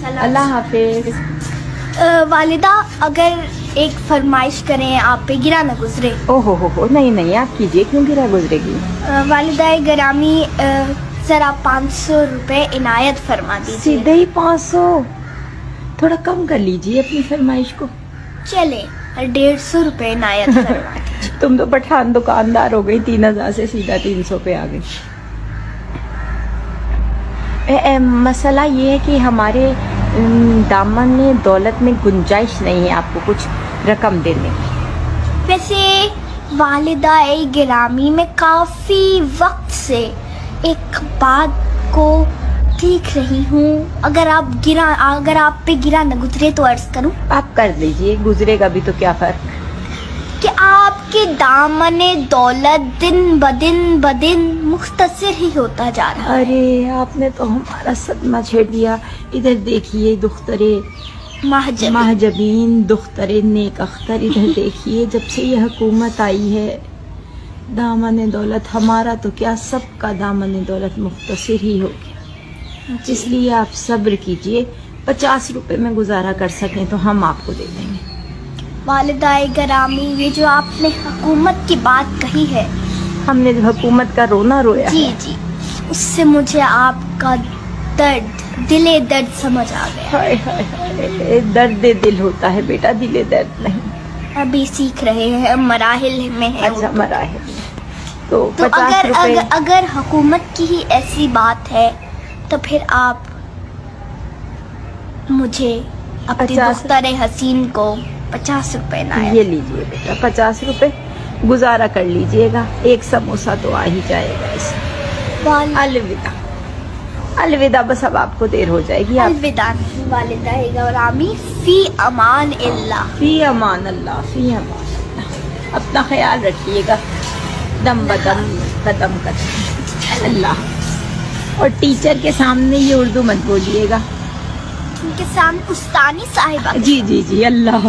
اللہ حافظ. والدہ اگر ایک فرمائش کریں آپ پہ گرا نہ گزرے. او ہو نہیں نہیں آپ کیجیے, کیوں گرا گزرے گی. والدہ گرامی ذرا 500 روپے عنایت فرما دیجیے. سیدھے ہی 500, تھوڑا کم کر لیجیے اپنی فرمائش کو. چلے 150 روپے عنایت فرما دیجیے. تم تو پٹھان دکاندار ہو گئی, 3000 سے سیدھا 300 پہ آ گئی. مسئلہ یہ ہے کہ ہمارے دامن دولت میں گنجائش نہیں ہے آپ کو کچھ رقم دینے کی. ویسے والدہ گرامی میں کافی وقت سے ایک بات کو دیکھ رہی ہوں, اگر آپ پہ گرا نہ گزرے تو عرض کروں. آپ کر دیجئے, گزرے گا بھی تو کیا فرق, کہ آپ کے دامن دولت دن بدن مختصر ہی ہوتا جا رہا ہے. ارے آپ نے تو ہمارا صدمہ چھیڑ دیا. ادھر دیکھیے دخترے مہجبین, دخترے نیک اختر, ادھر دیکھیے جب سے یہ حکومت آئی ہے دامن دولت ہمارا تو کیا سب کا دامن دولت مختصر ہی ہو گیا. اس لیے آپ صبر کیجئے, 50 روپے میں گزارا کر سکیں تو ہم آپ کو دے دیں گے. والدہ گرامی یہ جو آپ نے حکومت کی بات کہی ہے, ہم نے جو حکومت کا رونا رویا جی ہے, جی, اس سے مجھے آپ کا دل درد سمجھ آ گیا. ہائے ہائے ہائے, درد دل ہوتا ہے بیٹا, دل درد نہیں. ابھی سیکھ رہے ہیں, مراحل میں ہیں. اچھا مراحل میں. تو 50 اگر روپے اگر حکومت کی ہی ایسی بات ہے تو پھر آپ مجھے اپنی 50 دختر حسین کو 50 روپے یہ لیجئے بیٹا, 50 روپے گزارا کر لیجئے گا. ایک سموسہ تو آ ہی جائے گا اس میں. الوداع الوداع, بس اب آپ کو دیر ہو جائے گی. الوداع والدہ گرامی, فی امان اللہ. فی امان اللہ, فی امان اللہ. اپنا خیال رکھیے گا, دم بدم قدم قدم. اللہ. اور ٹیچر کے سامنے یہ اردو مت بولیے گا. ان کے سامنے استانی صاحبہ. جی جی جی, اللہ.